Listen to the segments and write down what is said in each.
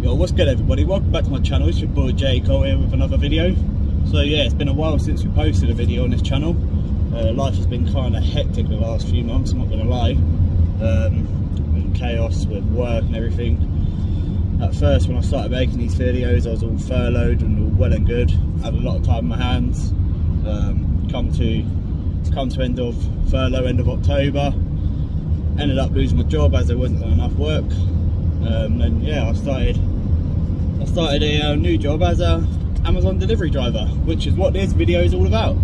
Yo, what's good everybody, welcome back to my channel. It's your boy J Cole here with another video. So yeah, it's been a while since we posted a video on this channel. Life has been kind of hectic the last few months, I'm not going to lie. Been chaos with work and everything. At first when I started making these videos I was all furloughed and all well and good, had a lot of time on my hands. Come to end of furlough, end of October, ended up losing my job as there wasn't enough work. And yeah, I started a new job as a Amazon delivery driver, which is what this video is all about.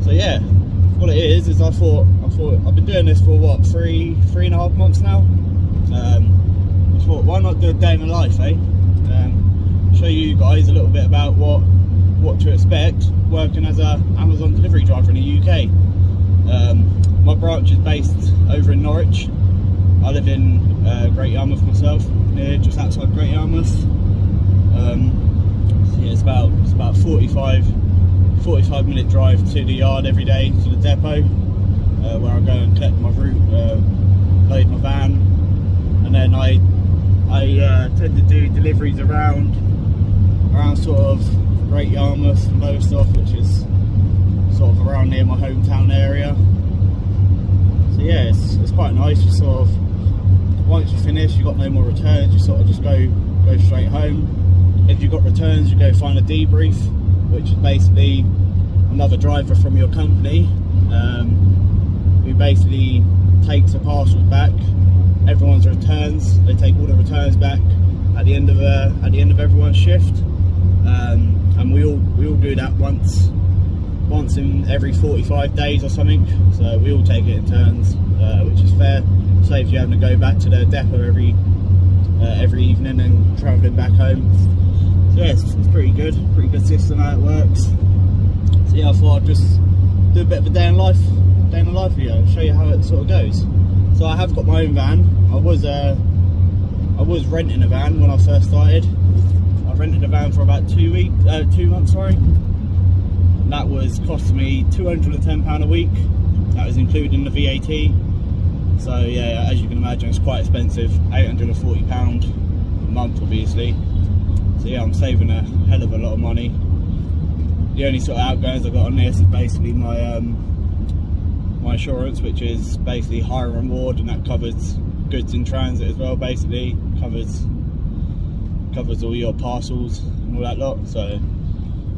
So yeah, what it is I thought I've been doing this for what, three and a half months now. I thought, why not do a day in the life, eh? Show you guys a little bit about what to expect working as a Amazon delivery driver in the UK. My branch is based over in Norwich. I live in Great Yarmouth myself, just outside Great Yarmouth. So yeah, it's about 45 minute drive to the yard every day, to the depot, where I go and collect my route, load my van, and then I tend to do deliveries around sort of Great Yarmouth, Lowestoft, which is sort of around near my hometown area. So yeah, it's quite nice. You sort of, once you finish, you've got no more returns, you sort of just go straight home. If you've got returns, you go find a debrief, which is basically another driver from your company who basically takes the parcels back, everyone's returns. They take all the returns back at the end of everyone's shift, and we all do that once in every 45 days or something. So we all take it in turns, which is fair. Saves you having to go back to the depot every evening and travelling back home. So yeah, it's pretty good system how it works. So yeah, I thought I'd just do a bit of a day in the life video and show you how it sort of goes. So I have got my own van. I was renting a van when I first started. I rented a van for about 2 months, sorry. And that was costing me £210 a week. That was including the VAT. So yeah, as you can imagine, it's quite expensive, £840 a month obviously. So yeah, I'm saving a hell of a lot of money. The only sort of outgoings I got on this is basically my my insurance, which is basically hire and reward, and that covers goods in transit as well. Basically covers all your parcels and all that lot. So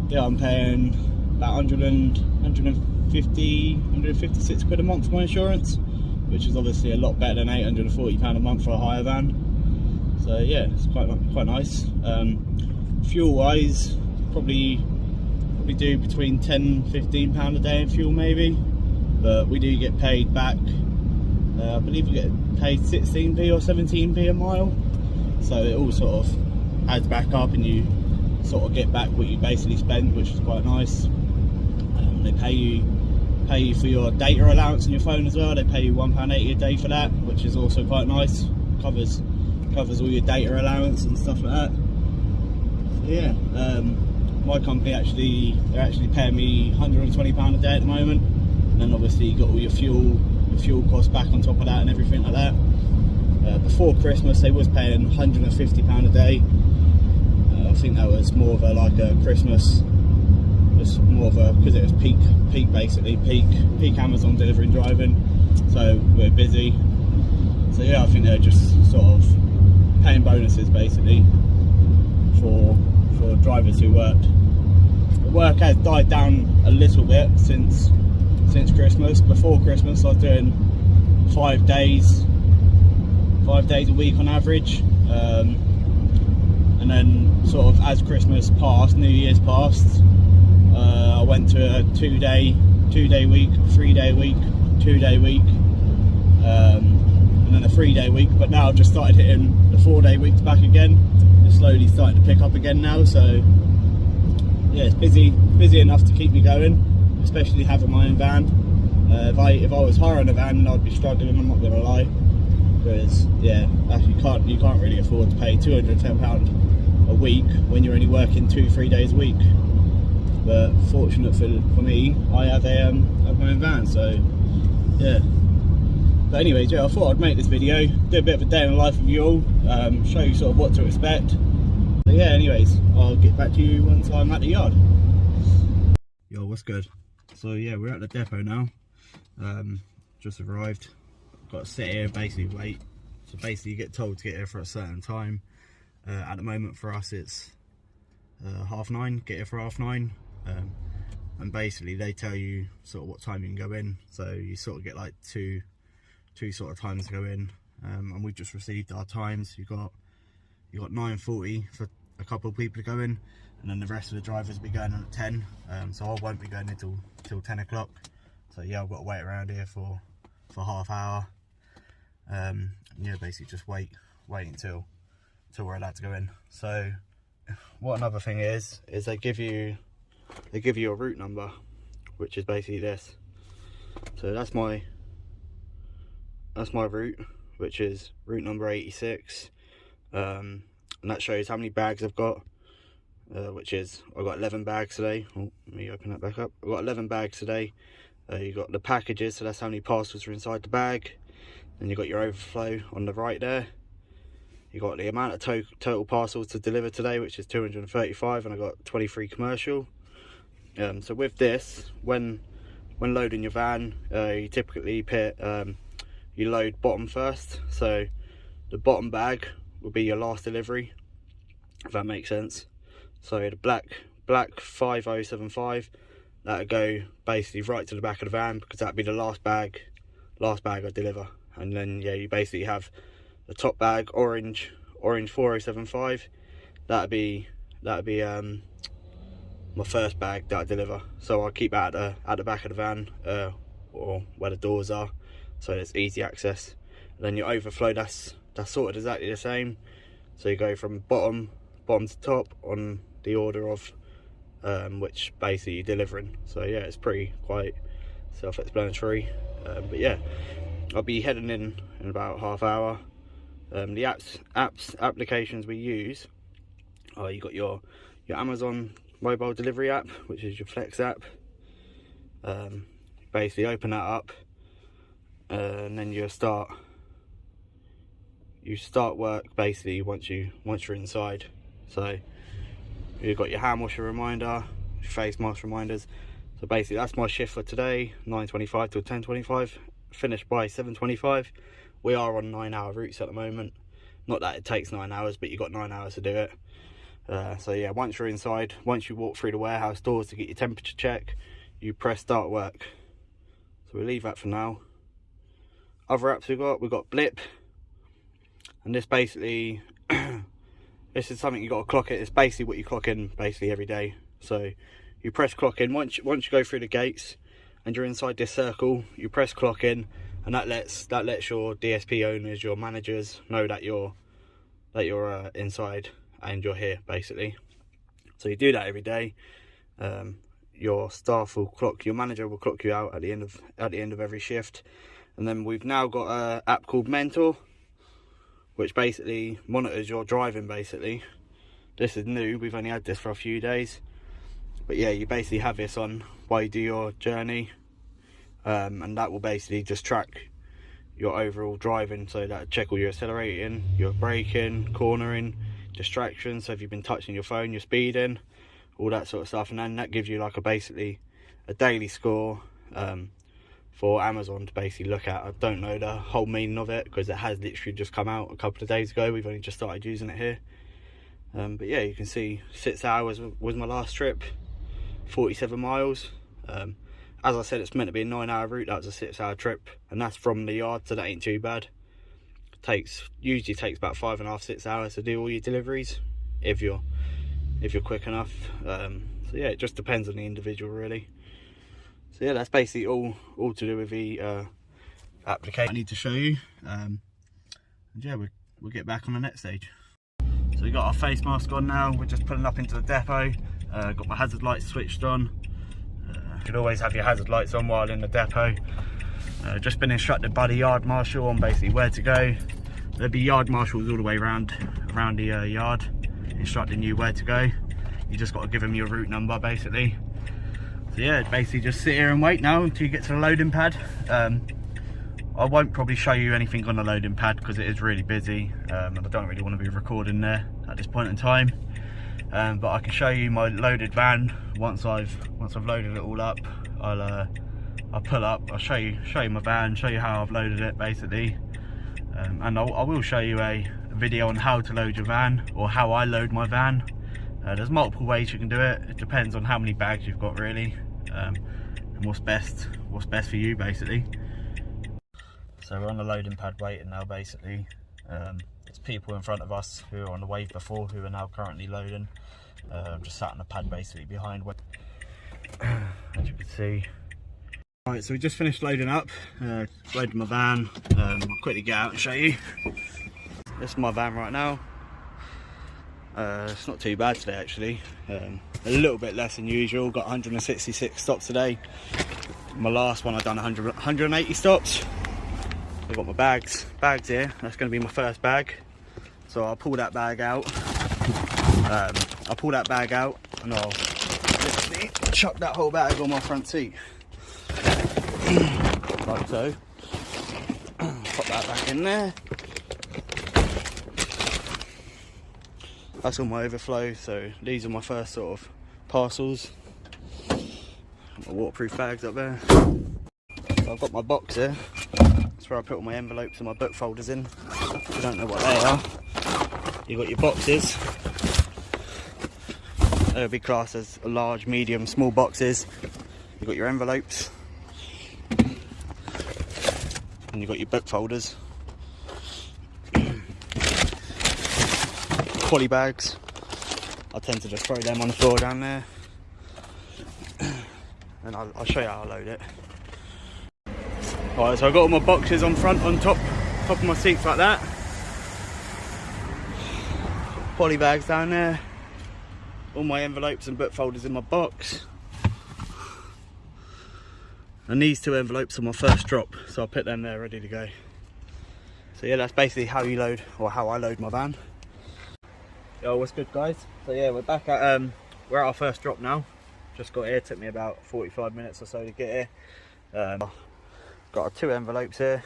yeah, I'm paying about 156 quid a month for my insurance, which is obviously a lot better than £840 a month for a hire van. So yeah, it's quite nice. Fuel wise, probably do between £10–15 a day in fuel maybe, but we do get paid back. I believe we get paid 16p or 17p a mile, so it all sort of adds back up and you sort of get back what you basically spend, which is quite nice. They pay you for your data allowance on your phone as well. They pay you £1.80 a day for that, which is also quite nice. Covers all your data allowance and stuff like that. So yeah, my company they're actually paying me £120 a day at the moment, and then obviously you got all your fuel costs back on top of that and everything like that. Before Christmas they was paying £150 a day. I think that was more of a Christmas. It's more of because it was peak basically, peak Amazon delivery and driving, so we're busy. So yeah, I think they're just sort of paying bonuses basically for drivers who worked. The work has died down a little bit since Christmas. Before Christmas I was doing 5 days a week on average, and then sort of as Christmas passed, New Year's passed, I went to a 2-day week, 3-day week, 2-day week, and then a 3-day week. But now I've just started hitting the 4-day weeks back again. Just slowly starting to pick up again now. So yeah, it's busy enough to keep me going, especially having my own van. If I was hiring a van, then I'd be struggling, I'm not gonna lie, because yeah, you can't really afford to pay £210 a week when you're only working 2-3 days a week. But fortunate for me, I have my own van, so yeah, But anyways, yeah, I thought I'd make this video, do a bit of a day in the life of you all, show you sort of what to expect. So yeah, anyways, I'll get back to you once I'm at the yard. Yo, what's good? So yeah, we're at the depot now. Just arrived. Got to sit here, basically wait. So basically you get told to get here for a certain time. At the moment for us it's 9:30, get here for 9:30. And basically they tell you sort of what time you can go in. So you sort of get like two sort of times to go in. And we just received our times. You got 9:40 for a couple of people to go in, and then the rest of the drivers will be going on at 10. So I won't be going in till 10 o'clock. So yeah, I've got to wait around here for half hour. Yeah, basically just wait until we're allowed to go in. So what another thing is they give you a route number, which is basically this. So that's my route, which is route number 86. And that shows how many bags I've got, which is I've got 11 bags today. Oh, let me open that back up. I've got 11 bags today. You got the packages, so that's how many parcels are inside the bag. Then you got your overflow on the right there. You got the amount of total parcels to deliver today, which is 235, and I got 23 commercial. So with this, when loading your van, you typically you load bottom first. So the bottom bag will be your last delivery, if that makes sense. So the black 5075, that'll go basically right to the back of the van, because that'll be the last bag I deliver. And then yeah, you basically have the top bag, orange 4075, that'll be my first bag that I deliver. So I'll keep that at the back of the van, or where the doors are, so it's easy access. And then your overflow, that's sorted exactly the same. So you go from bottom to top on the order of which basically you're delivering. So yeah, it's quite self-explanatory. But yeah, I'll be heading in about half hour. The applications we use, you got your Amazon mobile delivery app, which is your Flex app. Basically open that up, and then you start work basically once you're inside. So you've got your hand washer reminder, your face mask reminders. So basically that's my shift for today, 9:25 till 10:25, finished by 7:25. We are on 9-hour routes at the moment. Not that it takes 9 hours, but you've got 9 hours to do it. So yeah, once you're inside, once you walk through the warehouse doors to get your temperature check, you press start work. So we'll leave that for now. Other apps we've got Blip, and this basically this is something you got to clock it. It's basically what you clock in basically every day. So you press clock in once you go through the gates and you're inside this circle, you press clock in, and that lets your DSP owners, your managers, know that you're inside and you're here basically. So you do that every day. Your staff will clock, your manager will clock you out at the end of every shift. And then we've now got an app called Mentor, which basically monitors your driving basically. This is new, we've only had this for a few days. But yeah, you basically have this on while you do your journey. And that will basically just track your overall driving. So that'll check all your accelerating, your braking, cornering, distractions. So if you've been touching your phone, your speeding, all that sort of stuff. And then that gives you like basically a daily score for Amazon to basically look at. I don't know the whole meaning of it, because it has literally just come out a couple of days ago. We've only just started using it here. But yeah, you can see 6 hours was my last trip, 47 miles. As I said, it's meant to be a 9-hour route. That was a 6-hour trip, and that's from the yard, so that ain't too bad. Usually takes about 5.5–6 hours to do all your deliveries if you're quick enough. So yeah, it just depends on the individual really. So yeah, that's basically all to do with the application I need to show you. And yeah, we'll get back on the next stage. So we got our face mask on now. We're just pulling up into the depot. Got my hazard lights switched on. You should always have your hazard lights on while in the depot. Just been instructed by the yard marshal on basically where to go. There'll be yard marshals all the way around the yard, instructing you where to go. You just got to give them your route number basically. So yeah, basically just sit here and wait now until you get to the loading pad. I won't probably show you anything on the loading pad because it is really busy, and I don't really want to be recording there at this point in time. But I can show you my loaded van once I've loaded it all up. I'll pull up, I'll show you my van, show you how I've loaded it basically, and I will show you a video on how to load your van, or how I load my van. There's multiple ways you can do it. It depends on how many bags you've got really, and what's best for you basically. So we're on the loading pad waiting now basically. There's people in front of us who were on the wave before who are now currently loading. Just sat on the pad basically behind, as you can see. Right, so we just finished loading up, loaded my van. I'll quickly get out and show you. This is my van right now. It's not too bad today actually. A little bit less than usual. Got 166 stops today. My last one I done 180 stops. I've got my bags here. That's going to be my first bag. So I'll pull that bag out. And I'll literally chuck that whole bag on my front seat. Like so. Pop that back in there. That's all my overflow, so these are my first sort of parcels. My waterproof bags up there. So I've got my box here. That's where I put all my envelopes and my book folders in. If you don't know what they are, you've got your boxes. They'll be classed as large, medium, small boxes. You've got your envelopes. And you've got your book folders. Poly bags, I tend to just throw them on the floor down there, and I'll show you how I load it. Alright, so I've got all my boxes on top of my seats like that. Poly bags down there, all my envelopes and book folders in my box, and these two envelopes are my first drop, so I'll put them there ready to go. So yeah, that's basically how you load, or how I load my van. Yo, what's good guys? So yeah, we're back at we're at our first drop now. Just got here, took me about 45 minutes or so to get here. Got our two envelopes here,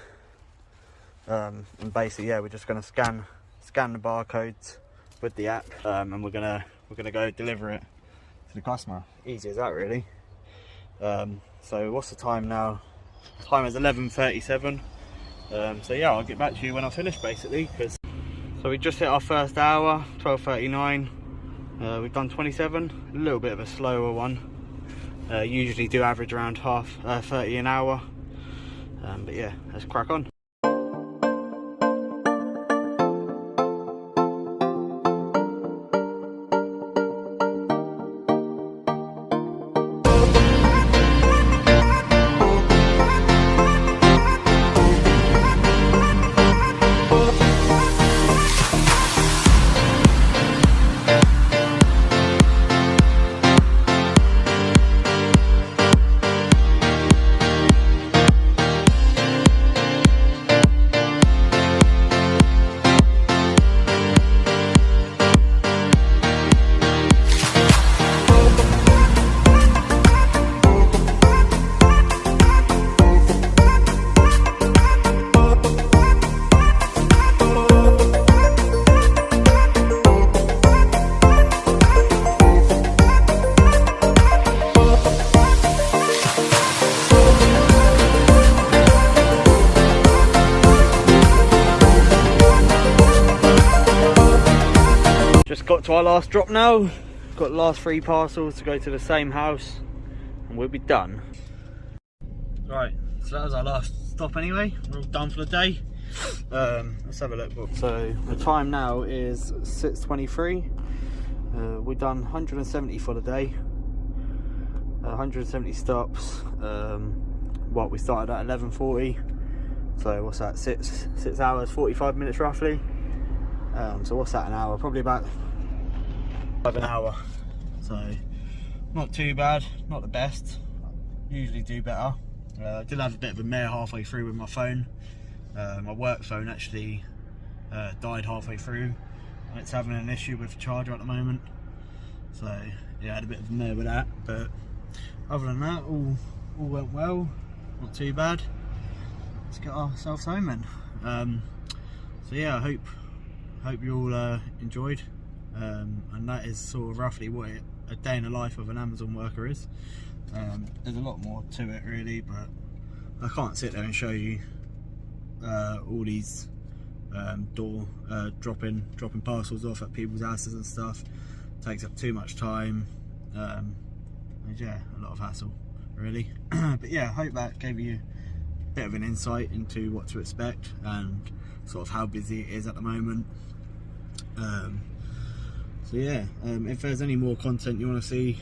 and basically yeah, we're just gonna scan the barcodes with the app, and we're gonna go deliver it to the customer. Easy as that really. So what's the time now? The time is 11:37. So yeah, I'll get back to you when I finish basically, because so we just hit our first hour, 12:39. We've done 27, a little bit of a slower one. Usually do average around 30 an hour. But yeah, let's crack on. Just got to our last drop now. Got the last 3 parcels to go to the same house and we'll be done. Right, so that was our last stop anyway. We're all done for the day. Let's have a look. So the time now is 6:23. We've done 170 for the day. 170 stops. What, we started at 11:40. So what's that? 6 hours 45 minutes roughly. So what's that, an hour? Probably about an hour. So not too bad, not the best. Usually do better. I did have a bit of a mare halfway through with my phone. My work phone actually died halfway through, and it's having an issue with the charger at the moment. So yeah, I had a bit of a mare with that. But other than that, all went well. Not too bad. let's get ourselves home then. So yeah, I hope you all enjoyed, and that is sort of roughly what a day in the life of an Amazon worker is. There's a lot more to it really, but I can't sit there and show you all these dropping parcels off at people's houses and stuff. It takes up too much time, and yeah, a lot of hassle really. But yeah, I hope that gave you a bit of an insight into what to expect and sort of how busy it is at the moment. So yeah, if there's any more content you want to see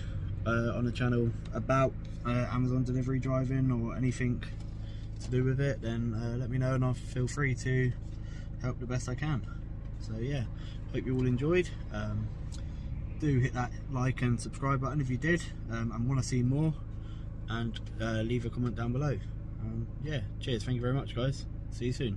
on the channel about Amazon delivery driving or anything to do with it, then let me know and I'll feel free to help the best I can. So yeah, hope you all enjoyed. Do hit that like and subscribe button if you did and want to see more, and leave a comment down below. Yeah, cheers, thank you very much guys, see you soon.